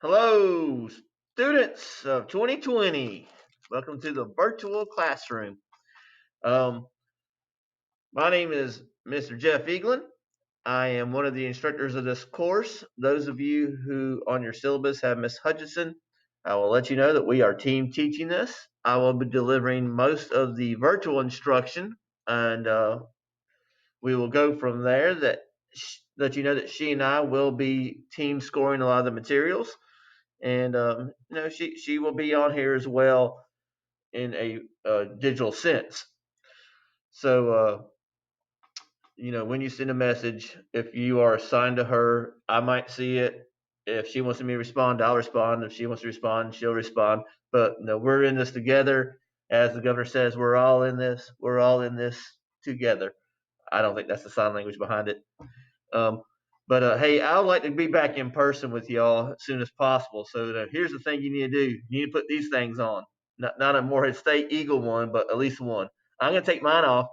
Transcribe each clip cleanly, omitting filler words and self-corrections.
Hello, students of 2020. Welcome to the virtual classroom. Um, my name is Mr. Jeff Eaglin. I am one of the instructors of this course. Those of you who on your syllabus have Miss Hutchinson, I will let you know that we are team teaching this. I will be delivering most of the virtual instruction, and we will go from there. That you know that she and I will be team scoring a lot of the materials, and she will be on here as well in a digital sense. So when you send a message, if you are assigned to her, I might see it. If she wants me to respond, I'll respond. If she wants to respond, she'll respond. But we're in this together. As the governor says, we're all in this. We're all in this together. I don't think that's the sign language behind it. Um, but hey, I'd like to be back in person with y'all as soon as possible. So here's the thing you need to do: you need to put these things on. Not a Morehead State Eagle one, but at least one. I'm gonna take mine off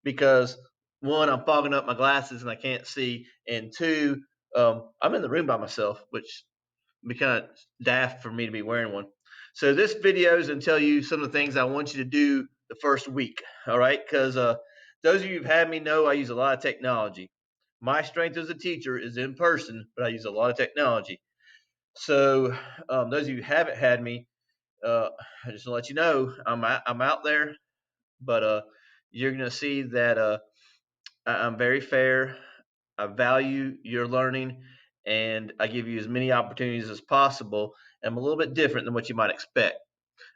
because one, I'm fogging up my glasses and I can't see, and two, I'm in the room by myself, which would be kind of daft for me to be wearing one. So this video is gonna tell you some of the things I want you to do the first week. All right, because those of you who've had me know I use a lot of technology. My strength as a teacher is in person, but I use a lot of technology. So those of you who haven't had me, I just want to let you know I'm out there, but you're going to see that I'm very fair. I value your learning, and I give you as many opportunities as possible. I'm a little bit different than what you might expect.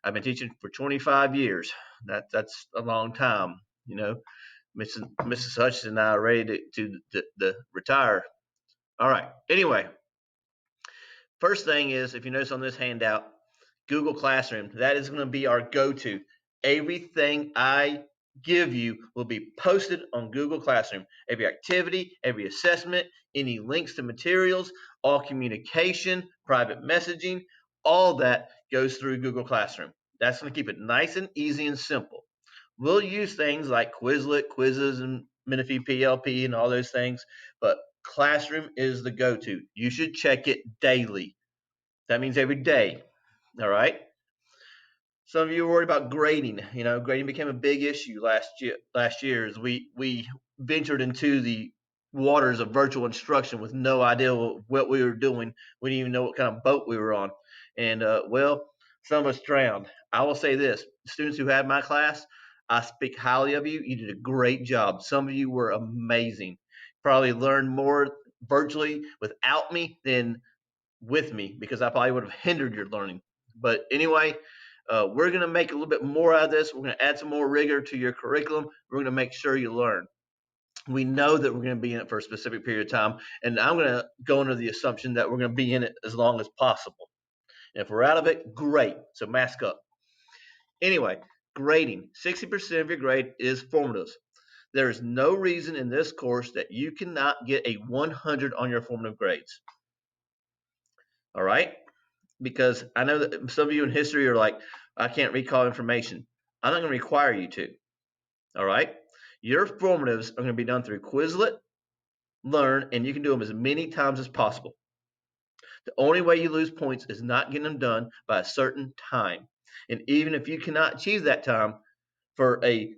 I've been teaching for 25 years. That's a long time, you know. Mrs. Hutchinson and I are ready to retire. All right. Anyway, first thing is, if you notice on this handout, Google Classroom, that is going to be our go-to. Everything I give you will be posted on Google Classroom. Every activity, every assessment, any links to materials, all communication, private messaging, all that goes through Google Classroom. That's going to keep it nice and easy and simple. We'll use things like Quizlet, quizzes, and Menifee PLP and all those things, but Classroom is the go-to. You should check it daily. That means every day. All right. Some of you are worried about grading. Grading became a big issue last year as we ventured into the waters of virtual instruction with no idea what we were doing. We didn't even know what kind of boat we were on, and some of us drowned. I will say this: students who had my class, I speak highly of you. You did a great job. Some of you were amazing. Probably learned more virtually without me than with me because I probably would have hindered your learning. But anyway, we're going to make a little bit more out of this. We're going to add some more rigor to your curriculum. We're going to make sure you learn. We know that we're going to be in it for a specific period of time, and I'm going to go under the assumption that we're going to be in it as long as possible. And if we're out of it, great. So mask up. Anyway, grading. 60% of your grade is formatives. There is no reason in this course that you cannot get a 100 on your formative grades. All right? Because I know that some of you in history are like, I can't recall information. I'm not going to require you to. All right. Your formatives are going to be done through Quizlet, Learn, and you can do them as many times as possible. The only way you lose points is not getting them done by a certain time. And even if you cannot achieve that time for a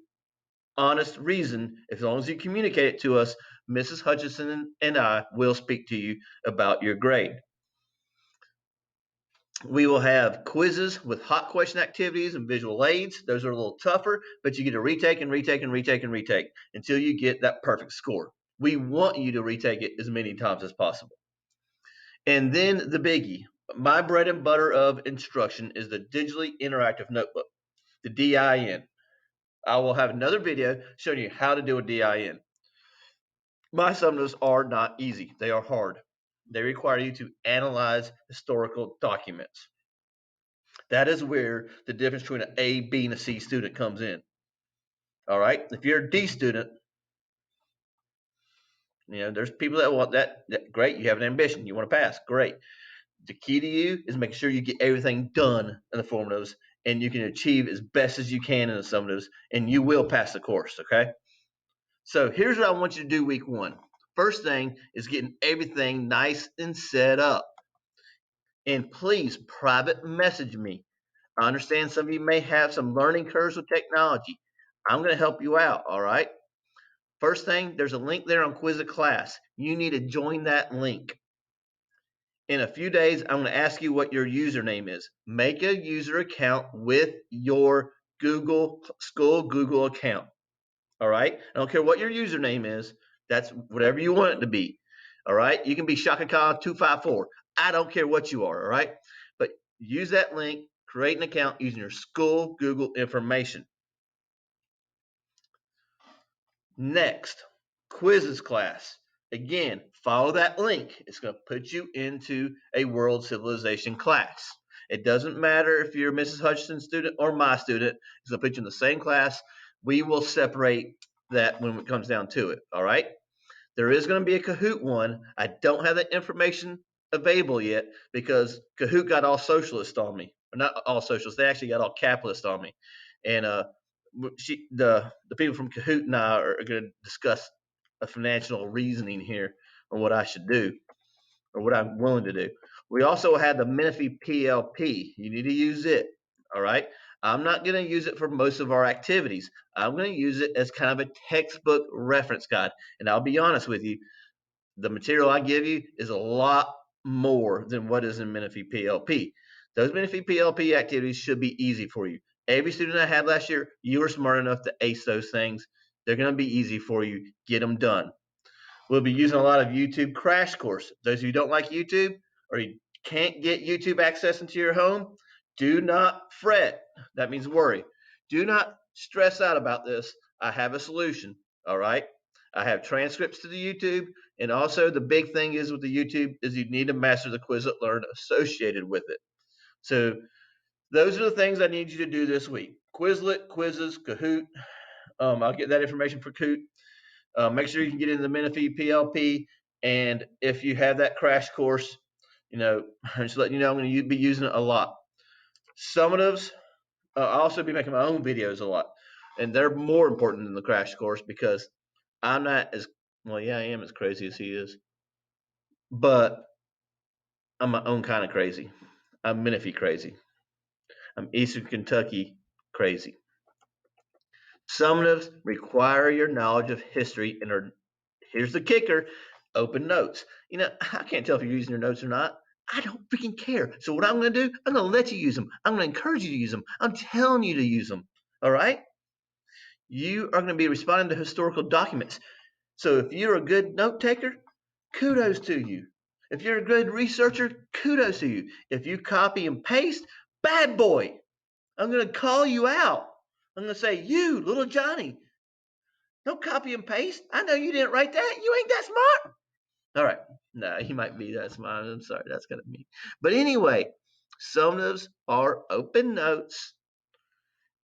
honest reason, as long as you communicate it to us, Mrs. Hutchinson and I will speak to you about your grade. We will have quizzes with hot question activities and visual aids. Those are a little tougher, but you get to retake and retake and retake and retake until you get that perfect score. We want you to retake it as many times as possible. And then the biggie, my bread and butter of instruction is the digitally interactive notebook, the DIN. I will have another video showing you how to do a DIN. My summations are not easy. They are hard. They require you to analyze historical documents. That is where the difference between an A, B, and a C student comes in. All right. If you're a D student, there's people that want that. Great. You have an ambition. You want to pass. Great. The key to you is making sure you get everything done in the formatives and you can achieve as best as you can in the summatives, and you will pass the course. Okay. So here's what I want you to do week one. First thing is getting everything nice and set up. And please private message me. I understand some of you may have some learning curves with technology. I'm going to help you out, all right? First thing, there's a link there on Quizlet Class. You need to join that link. In a few days, I'm going to ask you what your username is. Make a user account with your Google account. All right? I don't care what your username is. That's whatever you want it to be. All right? You can be ShakaKhan254. I don't care what you are. All right? But use that link, create an account using your school Google information. Next, quizzes class. Again, follow that link. It's going to put you into a world civilization class. It doesn't matter if you're a Mrs. Hutchinson student or my student. It's going to put you in the same class. We will separate that when it comes down to it. All right. There is going to be a Kahoot one. I don't have that information available yet because Kahoot got all socialist on me. Or not all socialists. They actually got all capitalist on me. And the people from Kahoot and I are going to discuss a financial reasoning here on what I should do or what I'm willing to do. We also had the Menifee PLP. You need to use it. All right. I'm not going to use it for most of our activities. I'm going to use it as kind of a textbook reference guide. And I'll be honest with you, the material I give you is a lot more than what is in Menifee PLP. Those Menifee PLP activities should be easy for you. Every student I had last year, you were smart enough to ace those things. They're going to be easy for you. Get them done. We'll be using a lot of YouTube crash course. Those of you who don't like YouTube or you can't get YouTube access into your home, do not fret. That means worry. Do not stress out about this. I have a solution. All right. I have transcripts to the YouTube. And also the big thing is with the YouTube is you need to master the Quizlet Learn associated with it. So those are the things I need you to do this week. Quizlet, quizzes, Kahoot. I'll get that information for Kahoot. Make sure you can get into the Menifee PLP. And if you have that crash course, I'm just letting you know I'm going to be using it a lot. Summatives, I'll also be making my own videos a lot. And they're more important than the crash course because I'm not as, well, yeah, I am as crazy as he is. But I'm my own kind of crazy. I'm Menifee crazy. I'm Eastern Kentucky crazy. Summatives require your knowledge of history and are, here's the kicker, open notes. I can't tell if you're using your notes or not. I don't freaking care. So what I'm going to do, I'm going to let you use them. I'm going to encourage you to use them. I'm telling you to use them. All right? You are going to be responding to historical documents. So if you're a good note taker, kudos to you. If you're a good researcher, kudos to you. If you copy and paste, bad boy. I'm going to call you out. I'm going to say, you, little Johnny, don't copy and paste. I know you didn't write that. You ain't that smart. All right. No, he might be that smart. I'm sorry. That's kind of mean. But anyway, summatives are open notes.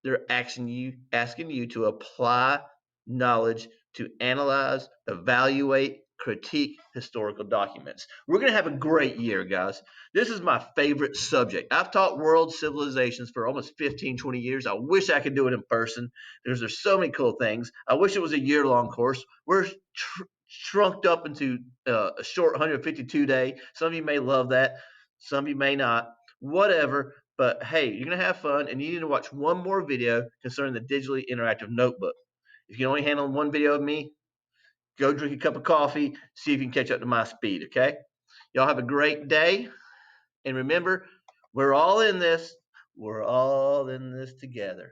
They're asking you to apply knowledge to analyze, evaluate, critique historical documents. We're going to have a great year, guys. This is my favorite subject. I've taught world civilizations for almost 15, 20 years. I wish I could do it in person. There's so many cool things. I wish it was a year-long course. We're shrunk up into a short 152 day. Some of you may love that. Some of you may not. Whatever. But hey, you're going to have fun, and you need to watch one more video concerning the digitally interactive notebook. If you can only handle one video of me, go drink a cup of coffee, see if you can catch up to my speed, okay? Y'all have a great day. And remember, we're all in this. We're all in this together.